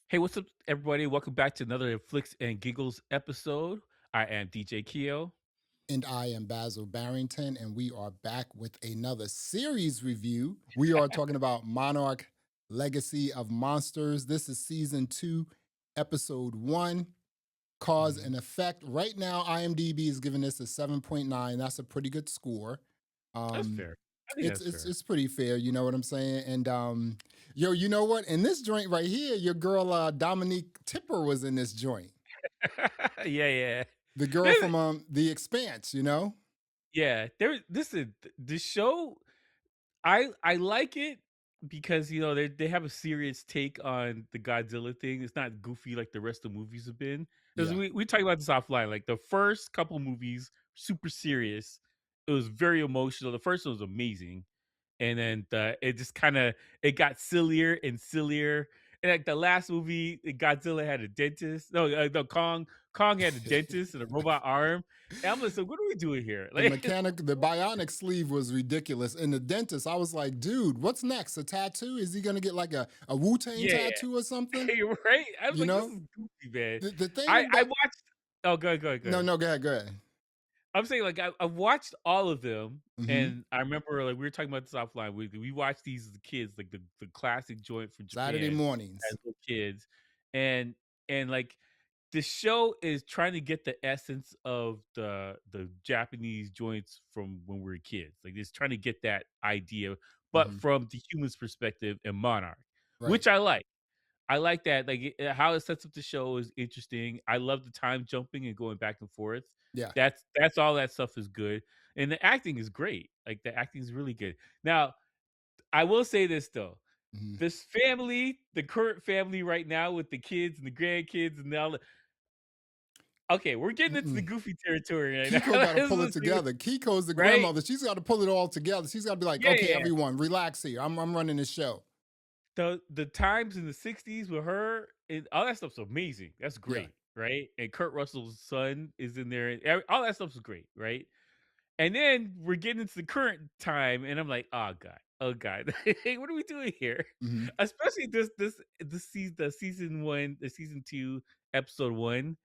Hey, what's up, everybody? Welcome back to another Flix and Giggles episode. I am DJ Keo. And I am Basil Barrington, and we are back with another series review. We are talking about Monarch Legacy of Monsters. This is season 2, episode 1, Cause Mhm. and Effect. Right now, IMDb is giving this a 7.9. That's a pretty good score. That's Um, fair. I think it's that's it's fair. it's pretty fair, you know what I'm saying? And yo, you know what? In this joint right here, your girl Dominique Tipper was in this joint. Yeah, yeah. The girl This, from The Expanse, you know? yeah, this is the show. I like it because they have a serious take on the Godzilla thing. It's not goofy like the rest of the movies have been. Because Yeah. we talk about this offline. Like the first couple movies, super serious. It was very emotional. The first one was amazing, and then it just kind of it got sillier and sillier. And like the last movie, Godzilla had a dentist. No, Kong had a dentist and a robot arm. And I'm like, so what are we doing here? Like, The bionic sleeve was ridiculous. And the dentist, I was like, dude, what's next? A tattoo? Is he gonna get like a Wu-Tang yeah, tattoo or something? you're right. I was You like, this know? is goofy, man. The thing I about watched. Oh, go ahead, go ahead, go no, ahead. no, go ahead, go ahead. I'm saying like I've watched all of them, Hmm. and I remember like we were talking about this offline. We watched these as kids, like the classic joint from Saturday Japan mornings. as little kids, and like the show is trying to get the essence of the Japanese joints from when we were kids. Like it's trying to get that idea, but Hmm. from the human's perspective and Monarch, Right. which I like. I like that. Like how it sets up the show is interesting. I love the time jumping and going back and forth. Yeah. That's all that stuff is good, and the acting is great. Like the acting is really good. Now, I will say this though: Hmm. this family, the current family right now with the kids and the grandkids and all. Okay, we're getting into the Mm-mm. goofy territory right Kiko now. got to pull it together. Kiko's the Right? grandmother. She's got to pull it all together. She's got to be like, Yeah, okay, yeah, yeah. everyone, relax here. I'm running this show. The times in the '60s with her and all that stuff's amazing. That's Yeah. great, right? And Kurt Russell's son is in there, and all that stuff's great, right? And then we're getting into the current time, and I'm like, oh god, hey, what are we doing here? Hmm. Especially the season one, the season two, episode one,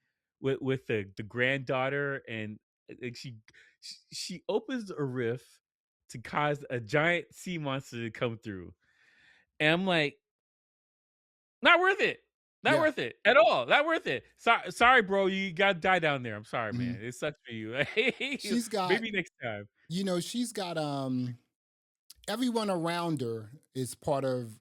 with the granddaughter, and like she opens a rift to cause a giant sea monster to come through, and I'm like, not worth it. Not Yeah. worth it at all. Not worth it. Sorry, bro. You got to die down there. I'm sorry, Hmm. man. It sucks for you. She's got, Maybe next time. she's got everyone around her is part of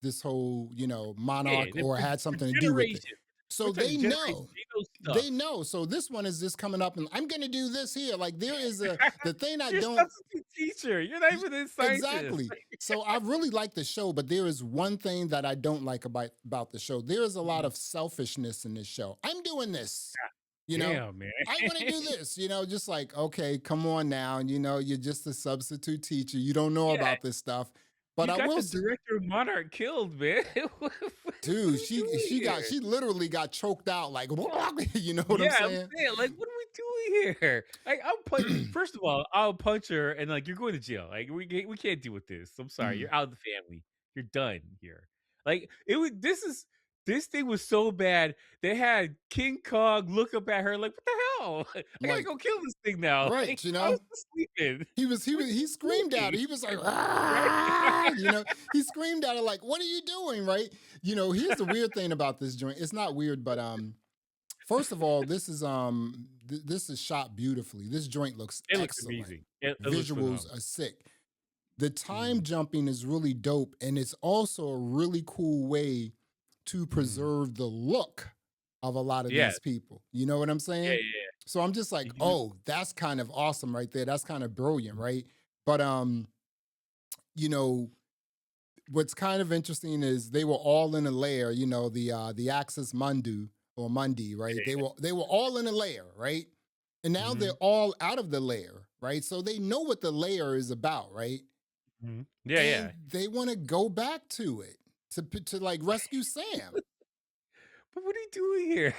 this whole, Yeah, monarch the or for had for something to do with it. generations. We're So they talking generations. know. They know They stuff. know. So this one is just coming up and I'm gonna do this here. Like there is the thing I You're a don't substitute teacher. You're not y- even a scientist. exactly. So I really like the show, but there is one thing that I don't like about the show. There is a lot Mhm. of selfishness in this show. I'm doing this, you know. Damn, man. I want to do this, just like, okay, come on now. You're just a substitute teacher. You don't know Yeah, about this stuff. But you I got will the director of Monarch killed, man. What are dude, we doing here? she literally got choked out like you know what I'm Yeah, I'm saying? saying, like, what are we doing here? Like, I'll punch. First of all, I'll punch her, and like, you're going to jail. Like, we can't deal with this. I'm sorry, Mhm. you're out of the family. You're done here. Like, it was. This thing was so bad. They had King Kong look up at her like, what the hell? I gotta Like, go kill this thing now. right, Like, I was just sleeping. he What he are you screamed at her. doing? He was like, Right? ah, he screamed at her like, what are you doing? Right. Here's the weird thing about this joint. It's not weird, but first of all, this is shot beautifully. This joint looks It looks excellent. amazing. It looks Visuals phenomenal. are sick. The time Mhm, jumping is really dope, and it's also a really cool way to mhm. preserve the look of a lot of Yeah, these people. You know what I'm yeah, saying? yeah. So I'm just like, Yeah. oh, that's kind of awesome right there. That's kind of brilliant, right? But you know, what's kind of interesting is they were all in a layer, the Axis Mundi or Mundi, right? They were all in a layer, right? And now they're Mhm, all out of the layer, right? So they know what the layer is about, right? mhm. Yeah, And yeah. they want to go back to it to like rescue Sam. But what are you doing here?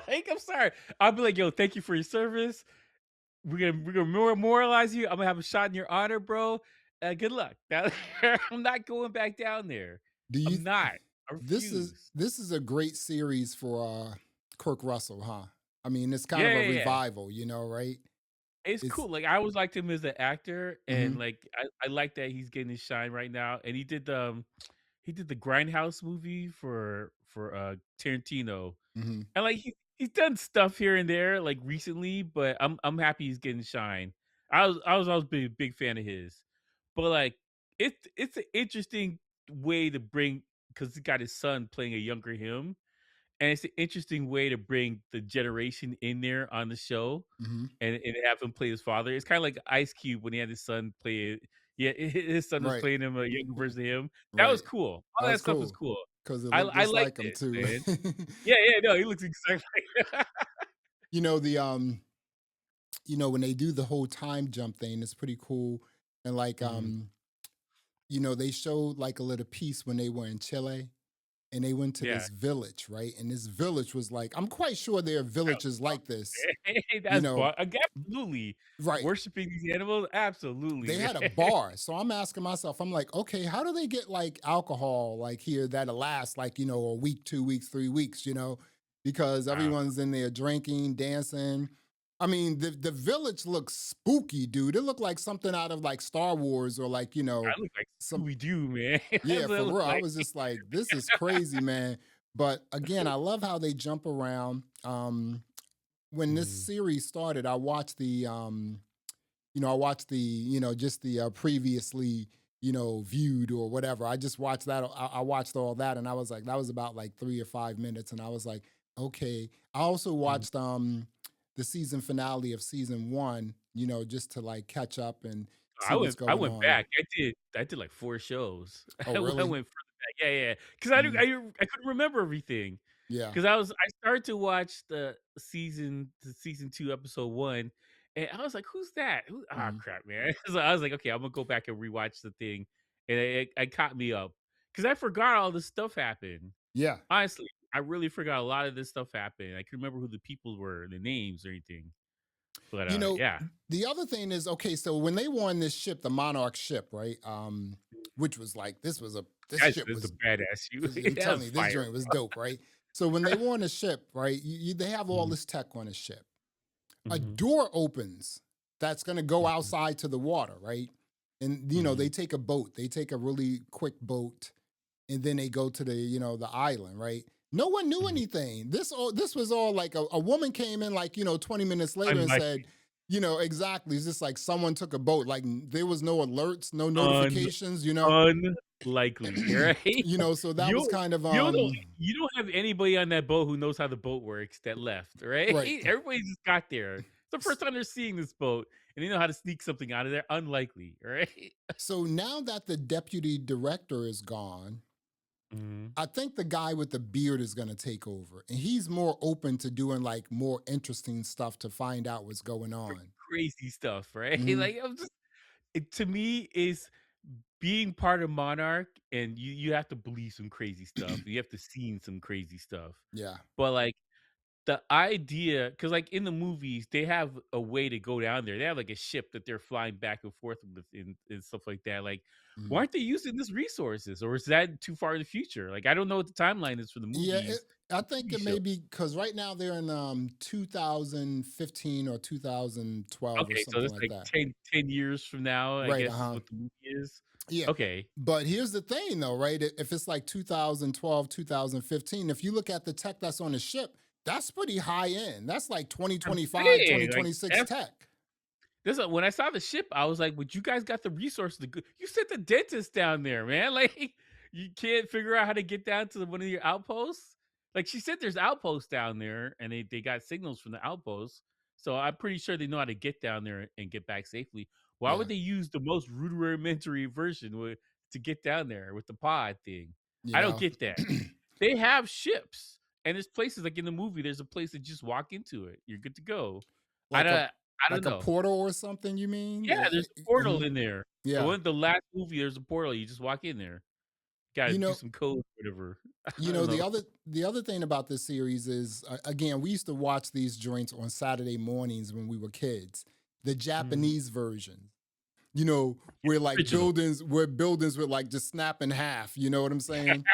Like, I'm sorry. I'll be like, yo, thank you for your service. We're gonna memorialize you. I'm gonna have a shot in your honor, bro. Good luck. I'm not going back down there. Do you I'm not. I this is refuse. this is a great series for Kirk Russell, huh? I mean, it's kind Yeah, of a yeah, yeah. revival, right? It's It's cool. Like, I always liked him as an actor, and, mhm, like, I like that he's getting his shine right now, and he did the Grindhouse movie for Tarantino. mhm, And, like, he's done stuff here and there, like, recently, but I'm happy he's getting shine. I was always been a big fan of his. But, like, it's an interesting way to bring, because he got his son playing a younger him, and it's an interesting way to bring the generation in there on the show mhm. and have him play his father. It's kinda like Ice Cube when he had his son play it. Yeah, his son was Right, playing him, a younger version of him. That was right. cool. All that That's stuff is cool cool. because it looked I just liked like him it, too. man. Yeah, yeah, no, he looks exactly like you know the when they do the whole time jump thing, it's pretty cool. And like Mhm. they showed like a little piece when they were in Chile and they went to Yeah. this village, right? And this village was like, I'm quite sure there are That villages like this, was Hey, you that's know, fun. Absolutely. right. Worshiping these animals? They Absolutely, had a man. bar. So I'm asking myself, I'm like, okay, how do they get like alcohol like here that'll last like, a week, 2 weeks, 3 weeks, because Wow. everyone's in there drinking, dancing. I mean, the village looks spooky, dude. It looked like something out of like Star Wars or like, I look like some, Scooby Doo, man. yeah, That's what I for look real. I like. was just like, this is crazy, man. But again, I love how they jump around. When this Mhm. series started, I watched the, just the previously, viewed or whatever. I just watched that. I watched all that, and I was like, that was about like 3 or 5 minutes, and I was like, okay. I also Mhm. watched the season finale of season one, just to like catch up and see what's I going went on. back. I did, like, 4 shows. Oh, I really? went further back. Yeah, yeah, because Mhm. I couldn't remember everything. Yeah. Because I started to watch the season 2, episode 1, and I was like, "Who's that? Who Mhm. crap, man." So I was like, "Okay, I'm gonna go back and rewatch the thing," and it caught me up because I forgot all this stuff happened. Yeah. Honestly, I really forgot a lot of this stuff happened. I can remember who the people were, the names or anything, but, You know, yeah. the other thing is, okay, so when they won this ship, the Monarch ship, right? Which was like this ship That's a was badass shoe. I'm telling That's you, this fire. joint was dope, right? So when they won a ship, right, they have all Mhm, this tech on a ship. A mhm, door opens that's gonna go mhm, outside to the water, right? And they mhm, take a boat, they take a really quick boat, and then they go to the island, right? No one knew mhm. anything. This was all like a woman came in like 20 minutes later and Unlikely. said, exactly. It's just like someone took a boat. Like there was no alerts, no Un notifications. Unlikely, right? So that was You kind of you don't you don't have anybody on that boat who knows how the boat works that left, right? right. Everybody just got there. It's the first time they're seeing this boat, and they know how to sneak something out of there. Unlikely, right? So now that the deputy director is gone, Mhm. I think the guy with the beard is going to take over, and he's more open to doing like more interesting stuff to find out what's going on. Crazy stuff, right? Hmm. Like, I'm just it to me is being part of Monarch, and you have to believe some crazy stuff. You have to seen some crazy stuff. Yeah. But, like, the idea, because like, in the movies, they have a way to go down there. They have, like, a ship that they're flying back and forth with and stuff like that. Like, why Mhm. aren't they using these resources, or is that too far in the future? Like, I don't know what the timeline is for the Yeah, movies, I the think TV it show. may be because right now they're in 2015 or 2012 or Okay, so something that's like like that. 10 years from now, I Right. guess, is Uh-huh. what the movie is. Yeah. Okay. But here's the thing though, right? If it's like 2012, 2015, if you look at the tech that's on the ship, that's pretty high end. That's like I'm 2025, saying, like, 2026 that's tech. this when I saw the ship, I was like, "But you guys got the resources to go." You sent the dentist down there, man. Like, you can't figure out how to get down to one of your outposts. Like, she said, there's outposts down there, and they got signals from the outposts. So I'm pretty sure they know how to get down there and get back safely. Why would Yeah. they use the most rudimentary version to get down there with the pod thing? You I don't know? get that. They have ships, and there's places like in the movie. There's a place to just walk into it. You're good to go. I like a don't. I don't like a know. portal or something, you mean? Yeah, there's a portal Mhm. in there. Yeah. The last movie, there's a portal, you just walk in there. Gotta You do know, some code, whatever. I don't know. the other thing about this series is again, we used to watch these joints on Saturday mornings when we were kids. The Mhm. Japanese version, where like Original. buildings with like just snap in half, you know what I'm saying?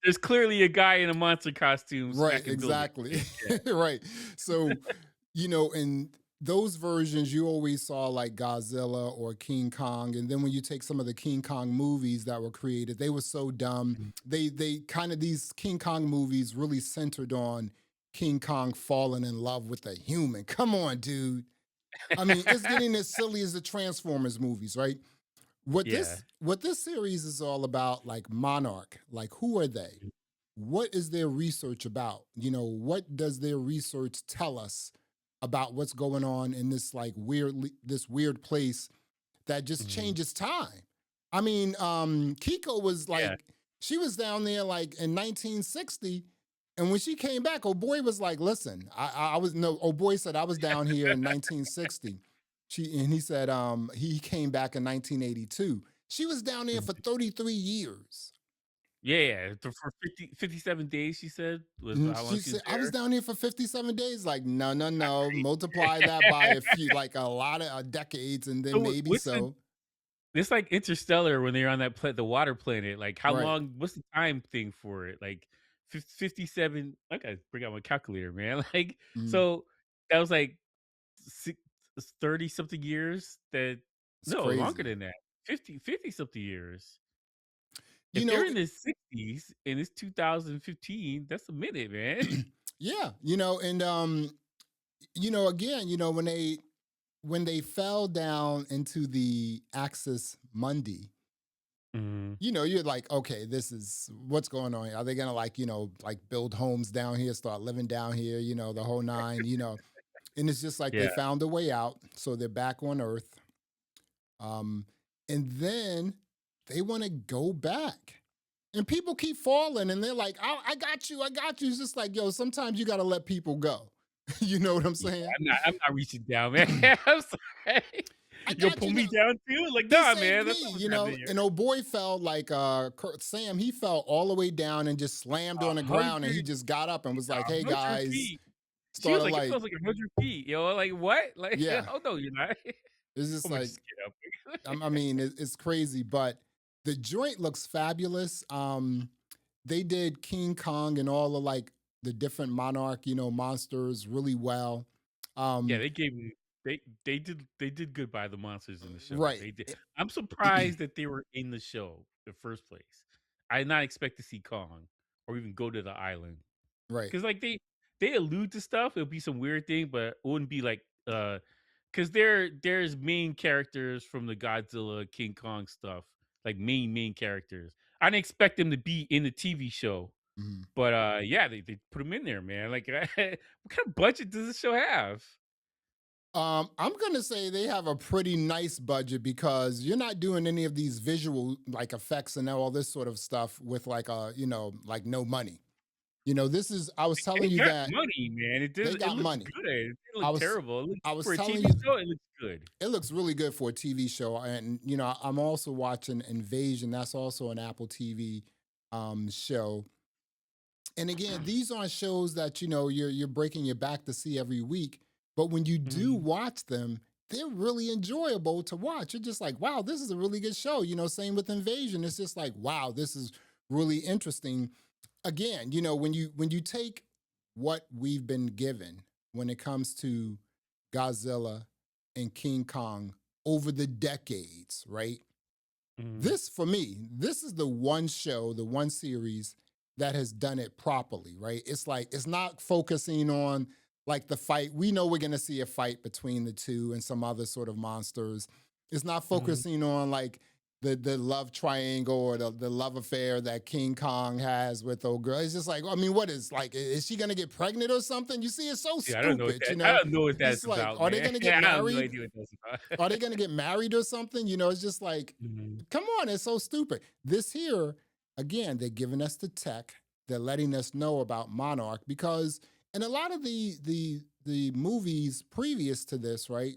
there's clearly a guy in a monster costume Right, smacking exactly. buildings. Yeah. Right. So, in those versions, you always saw like Godzilla or King Kong, and then when you take some of the King Kong movies that were created, they were so dumb. Mhm. They kind of these King Kong movies really centered on King Kong falling in love with a human. Come on, dude. I mean, it's getting as silly as the Transformers movies, right? Yeah. What this series is all about, like Monarch, like who are they? Mhm. What is their research about? What does their research tell us about what's going on in this like this weird place that just Mhm. changes time? I mean, Kiko was Yeah. like, she was down there like in 1960. And when she came back, oh boy was like, listen, I was no, oh boy said I was down here in 1960. And he said he came back in 1982. She was down there Mhm. for 33 years. Yeah, yeah, for 57 days, she said, was Mhm. how long She she said, was I was there. down here for 57 days. Like, no, no, no. Right. Multiply that by a few, like a lot of decades, and then So, maybe what's the so. it's like Interstellar when they're on that the water planet, like, how Right. long what's the time thing for it? Like, 57 I gotta bring out my calculator, man, like, Mm, so, that was, like, 30 something years that it's no, longer crazy. than that, 50 something years. You If they're know, in the 60s and it's 2015, that's a minute, man. yeah, and again, when they fell down into the Axis Mundi, Mhm. you're like, okay, this is what's going on here. Are they gonna like, like build homes down here, start living down here, the whole nine, and it's just like they Yeah. found a way out, so they're back on Earth. Um, and then they want to go back. And people keep falling and they're like, oh, I got you, I got you. It's just like, yo, sometimes you gotta let people go. You know what I'm Yeah, saying? I'm not reaching down, man. I'm sorry. I You'll got pull you. me down too? Like, He nah, saved man, that's me, not what's happening here. and old boy fell like Sam, he fell all the way down and just slammed on the ground and he 100 just got up and was like, hey 100 guys, feet. She was started like, "It like, feels like 100 feet." Yo, like, "What?" Like, yeah. "Oh, no, you're not." It's just I'ma like, just get up. I mean, it's crazy, but the joint looks fabulous. They did King Kong and all of like the different Monarch, monsters really well. Yeah, Um, they gave me they did good by the monsters in the show. right, They did. I'm surprised that they were in the show in the first place. I did not expect to see Kong or even go to the island. right. 'Cause, like, they allude to stuff, it'll be some weird thing, but it wouldn't be like, 'cause there's main characters from the Godzilla, King Kong stuff, like, main characters. I didn't expect them to be in the TV show, Mhm. but, yeah, they put them in there, man, like, what kind of budget does this show have? I'm gonna say they have a pretty nice budget because you're not doing any of these visual like effects and all this sort of stuff with like like no money. This is I was telling They you got that money, man, they it got looks money. good, it didn't I look was terrible, it looks I was for a telling TV you show, it looks good. it looks really good for a TV show. And I'm also watching Invasion. That's also an Apple TV show. And again, these aren't shows that you're breaking your back to see every week. But when you do Mhm, watch them, they're really enjoyable to watch. You're just like, wow, this is a really good show. Same with Invasion. It's just like, wow, this is really interesting. Again, when you take what we've been given when it comes to Godzilla and King Kong over the decades, right? mhm. This for me, this is the one show, the one series that has done it properly, right? It's like it's not focusing on like the fight. We know we're going to see a fight between the two and some other sort of monsters. It's not Mhm. focusing on like the love triangle or the love affair that King Kong has with old girl. It's just like, I mean, what is like, is she gonna get pregnant or something? You see, it's so Yeah, I don't know what stupid, I don't know what It's that's like, about, are they man. gonna get I have no married? idea what that's Are about. they gonna get married or something? It's just like, Mhm, come on, it's so stupid. This here, again, they're giving us the tech. They're letting us know about Monarch because in a lot of the movies previous to this, right?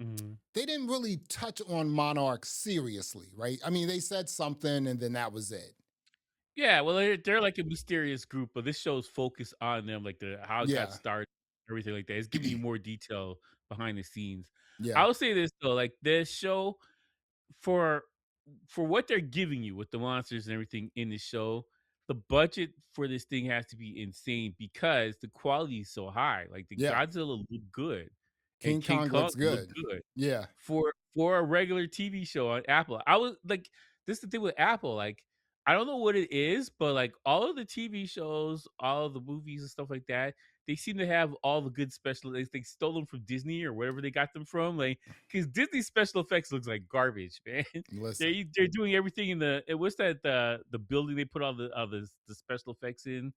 mhm. They didn't really touch on Monarch seriously, right? I mean, they said something and then that was it. Yeah, well, they're like a mysterious group, but this show's focused on them, like the how it got Yeah, started, everything like that. It's giving you more detail behind the scenes. yeah. I will say this though, like this show for for what they're giving you with the monsters and everything in the show, the budget for this thing has to be insane because the quality is so high. Like the Yeah. Godzilla looked good, and King King Kong Kong looks looked good. good Yeah. for a regular TV show on Apple. I was like, this is the thing with Apple. Like, I don't know what it is, but like all of the TV shows, all of the movies and stuff like that, they seem to have all the good special. They stole them from Disney or wherever they got them from. Like, because Disney special effects looks like garbage, man. Listen. They're doing everything in what's that the building they put all the special effects in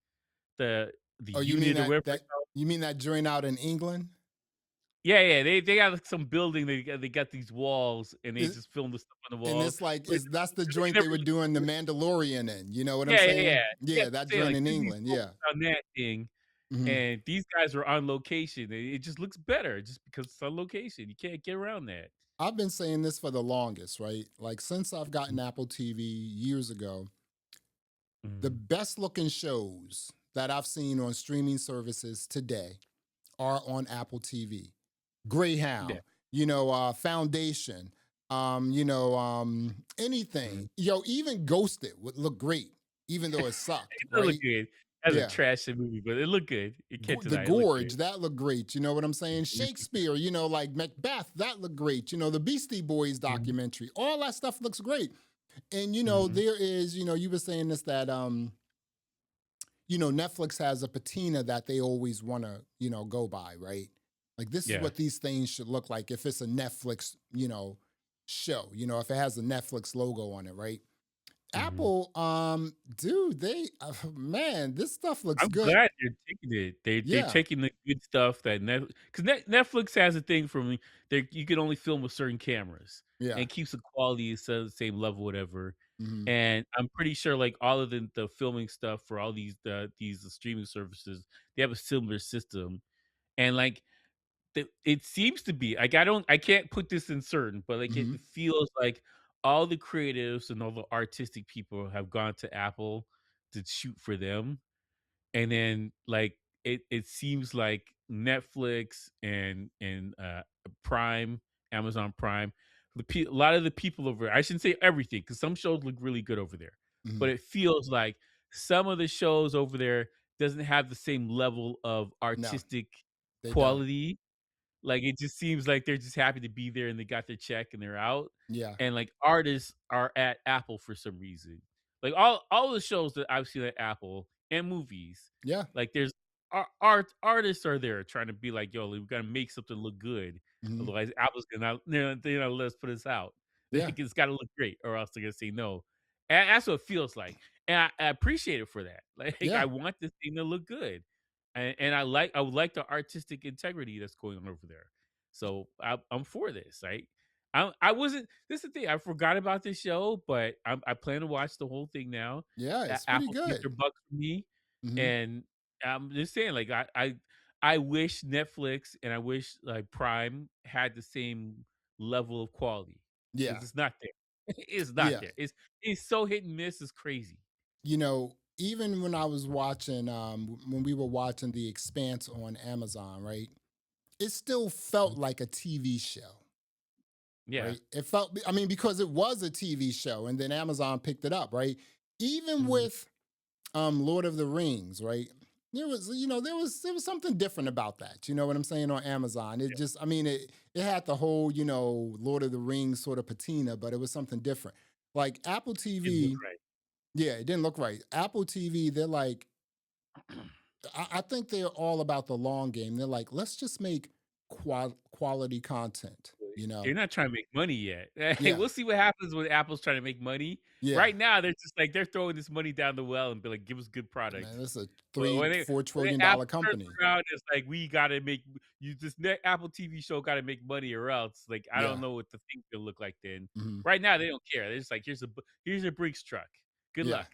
the Oh, you mean unit or whatever. that joint out in England? Yeah, yeah, they got, like, some building, they got these walls, and they Is just film the stuff on the and walls, it's like but is that's the they joint never they were doing The Mandalorian in, you know what I'm yeah, yeah, saying? yeah. Yeah, Yeah, I'm that saying, joint like, in Disney's England, yeah. focused on that thing, Mhm. and these guys are on location, it just looks better just because it's on location, you can't get around that. I've been saying this for the longest, right? Like since I've gotten Apple TV years ago, the Mhm. best looking shows that I've seen on streaming services today are on Apple TV. Yeah. Greyhound, Foundation, anything. Mhm. Even Ghosted would look great, even though it sucked, It does look right? good. That's a Yeah. trashy movie, but it looked good. You can't The deny it looked good. Gorge, that looked great. You know what I'm saying? Mhm, Shakespeare, like Macbeth, that looked great. The Beastie Boys mhm, documentary, all that stuff looks great. And mhm. there is, you were saying this that Netflix has a patina that they always want to, go by, right? Like this is Yeah. what these things should look like if it's a Netflix, show, if it has a Netflix logo on it, right? Mhm. Apple, dude, they man, this stuff looks I'm good. glad they're taking it. They're Yeah. taking the good stuff that Netflix has a thing for me. They you can only film with certain cameras Yeah. and keeps the quality the same level, whatever. Hmm. And I'm pretty sure like all of the filming stuff for all these streaming services, they have a similar system. And like it seems to be like I can't put this in certain, but like Hmm. it feels like all the creatives and all the artistic people have gone to Apple to shoot for them, and then like it seems like Netflix and Prime, Amazon Prime, a lot of the people over there, I shouldn't say everything because some shows look really good over there, Hmm. but it feels like some of the shows over there doesn't have the same level of No, artistic they don't. quality. Like, it just seems like they're just happy to be there and they got their check and they're out, Yeah. and, like, artists are at Apple for some reason. Like, all the shows that I've seen at Apple and movies, Yeah. like, there's artists are there trying to be like, "Yo, we gotta make something look good, Hmm. otherwise Apple's gonna they're not let us put us out. Yeah. Like, it's gotta look great or else they're gonna say no." And that's what it feels like, and I appreciate it for that. Like, I Yeah. want this thing to look good. And I would like the artistic integrity that's going on over there. So I'm for this, right? I wasn't. This is the thing. I forgot about this show, but I plan to watch the whole thing now. Yeah. It's pretty Apple keeps good. their buck from me, Hmm. and I'm just saying, like I wish Netflix and I wish like Prime had the same level of quality because Yeah. it's not there. It's not Yeah. there. It's so hit and miss. It's crazy. Even when I was watching, when we were watching The Expanse on Amazon, right? It still felt Mhm. like a TV show, Yeah. right? It felt, I mean, because it was a TV show and then Amazon picked it up, right? Even Mhm. with Lord of the Rings, right? There was something different about that. You know what I'm saying on Amazon? It Yeah. just, I mean, it had the whole, Lord of the Rings sort of patina, but it was something different. Like Apple It looked TV, right. yeah, it didn't look right. Apple TV, they're like, I think they're all about the long game. They're like, let's just make quality content, They're not trying to make money yet. Hey, Yeah, we'll see what happens when Apple's trying to make money. yeah. Right now, they're just like they're throwing this money down the well and be like, "Give us good Man, product." this is a But three, when $4 trillion Apple turns company. around, it's like we gotta make you this Apple TV show gotta make money or else. Like I don't Yeah. know what the thing will look like then. Hmm. Right now, they don't care. They're just like, here's a Brinks truck. Good Yeah. luck.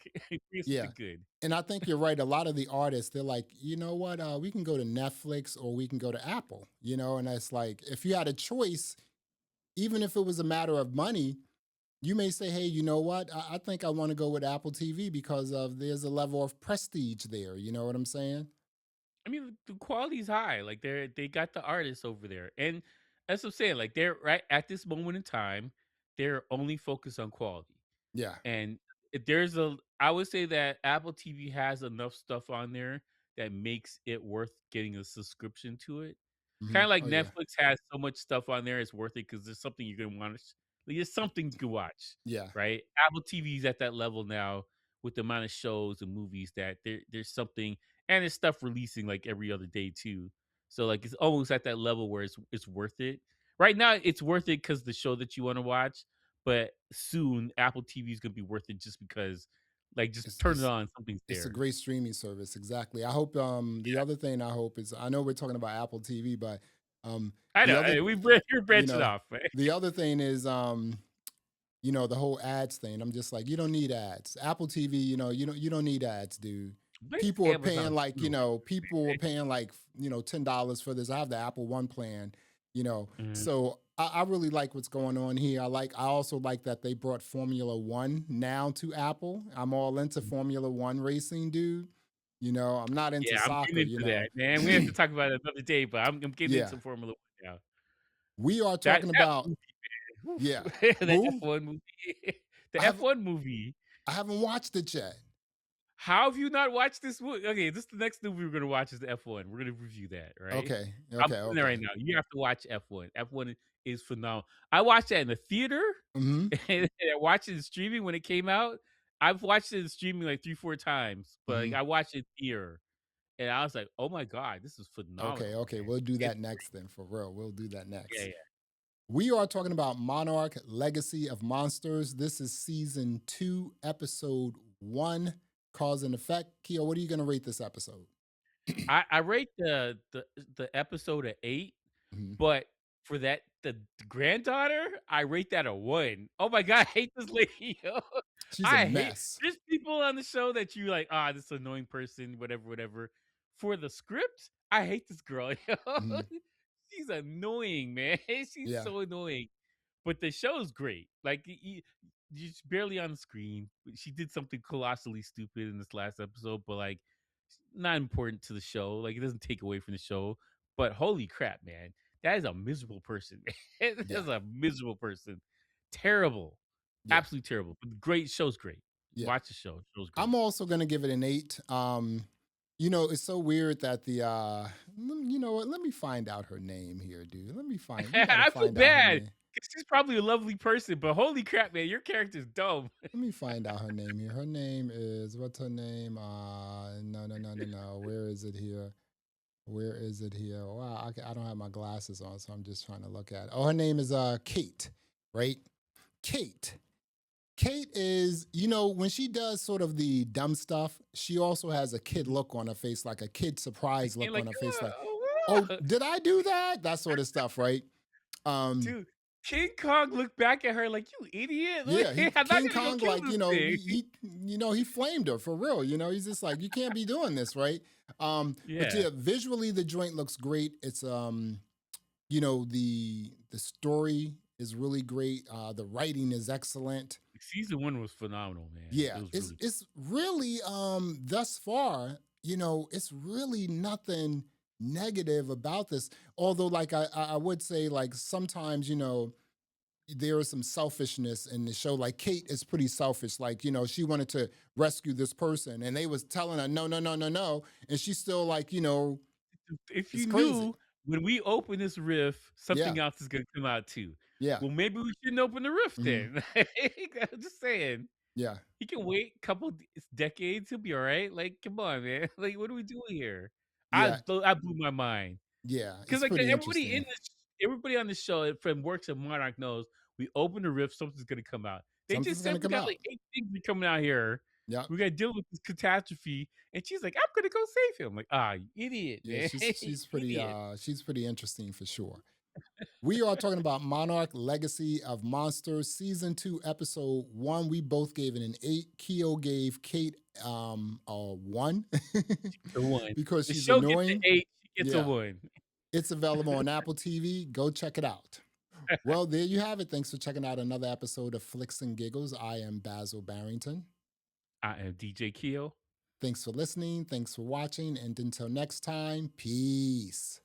Here's Yeah. something good." And I think you're right. A lot of the artists, they're like, you know what? We can go to Netflix or we can go to Apple, and it's like, if you had a choice, even if it was a matter of money, you may say, hey, you know what? I think I want to go with Apple TV because of there's a level of prestige there. You know what I'm saying? I mean, the quality's high. Like they got the artists over there, and that's what I'm saying. Like they're right at this moment in time, they're only focused on quality. Yeah. And there's a I would say that Apple TV has enough stuff on there that makes it worth getting a subscription to it. Kinda like Oh yeah, Netflix has so much stuff on there, it's worth it because there's something you're gonna wanna there's something you can watch, yeah. right? Apple TV is at that level now with the amount of shows and movies that there's something and there's stuff releasing, like, every other day too. So, like, it's almost at that level where it's worth it. Right now, it's worth it because the show that you wanna watch, but soon, Apple TV is gonna be worth it just because, like, just It's turn it it's on, something's it's a there. great streaming service. Exactly. I hope. The Yeah. other thing I hope is, I know we're talking about Apple TV, but I the know, other, you're you branching know, off, right? the other thing is, the whole ads thing. I'm just like, you don't need ads. Apple TV, you don't need ads, dude. But People are paying Amazon like, too. people were paying like, $10 for this. I have the Apple One plan, Mhm. so I really like what's going on here. I also like that they brought Formula One now to Apple. I'm all into Formula One racing, dude. I'm not into Yeah, I'm soccer, getting into that, man. We have to talk about it another day, but I'm getting Yeah. into Formula 1 now. We are That talking that about, movie, man, oof. yeah. That Who? F1 movie. I The haven't F1 movie. I haven't watched it yet. How have you not watched this movie? Okay, this is the next movie we're gonna watch is the F1. We're gonna review that, right? Okay. I'm Okay. telling you right Okay. now, you have to watch F1. F1 is phenomenal. I watched that in the theater, Mhm. and I watched it in streaming when it came out. I've watched it in streaming like 3, 4 times, but, like, Mhm. I watched it here, and I was like, "Oh my god, this is Okay, phenomenal, okay, man." we'll do It's that next then, for real. We'll do that yeah, next. yeah. We are talking about Monarch Legacy of Monsters. This is season 2, episode 1, Cause and Effect. Keo, what are you going to rate this episode? I rate the episode a 8. Mhm. But for the granddaughter, I rate that a 1. Oh my god, I hate this lady, yo. She's a I hate mess. there's people on the show that you like, "Ah, this annoying person, whatever, whatever." For the script, I hate this girl, yo. Mhm. She's annoying, man. She's Yeah, so annoying. But the show's great. Like, she's barely on the screen. She did something colossally stupid in this last episode, but, like, not important to the show. Like, it doesn't take away from the show. But holy crap, man. That is a miserable person, man. That yeah, is a miserable person. Terrible. yeah, Absolutely terrible. But great. Show's great. yeah. Watch the show. Show's great. I'm also going to give it an 8. It's so weird that you know what? Let me find out her name here, dude. We got to I feel find out her bad name. because she's probably a lovely person, but holy crap, man, your character's dumb. Let me find out her name here. Her name is, what's her name? No, no, no, no, no. Where is it here? Where is it here? Wow, I don't have my glasses on, so I'm just trying to look at it. Oh, her name is Kate, right? Kate. Kate is, when she does sort of the dumb stuff, she also has a kid look on her face, like a kid surprise And look on like, her face, like, oh, oh, did I do that? That sort of stuff, right? Um, dude, King Kong looked back at her like, you idiot. Yeah, he I'm not King gonna go Kong, kill like, this thing. he flamed her for real. He's just like, you can't be doing this, right? But Yeah. yeah, visually the joint looks great. It's the story is really great. The writing is excellent. Season 1 was phenomenal, man. It Yeah, was it's really it's really thus far, it's really nothing negative about this. Although, like, I would say, like, sometimes, there is some selfishness in the show. Like, Kate is pretty selfish. Like, she wanted to rescue this person, and they was telling her no, no, no, no, no, and she's still like, if you it's crazy. knew when we open this rift, Yeah, something else is gonna come out too. yeah, Well, maybe we shouldn't open the rift mhm, then. I'm just saying. yeah, He can wait a couple decades, he'll be alright. Like, come on, man. Like, what are we doing here? yeah, I blew my mind. yeah. 'Cause, It's like, pretty interesting. everybody on the show from works at Monarch knows we open the rift, something's gonna come out. They Something's just gonna said we come got, out. like, 8 things be coming out here. Yep. We gotta deal with this catastrophe, and she's like, "I'm gonna go save him." Like, "Ah, you idiot, Yeah, man. she's You she's pretty idiot." she's pretty interesting for sure. We are talking about Monarch Legacy of Monsters, season 2, episode 1. We both gave it an 8. Keo gave Kate a 1 The one. because The she's show gets an annoying. 8, she gets a Yeah. 1. It's available on Apple TV. Go check it out. Well, there you have it. Thanks for checking out another episode of Flix and Giggles. I am Basil Barrington. I am DJ Keo. Thanks for listening. Thanks for watching. And until next time, peace.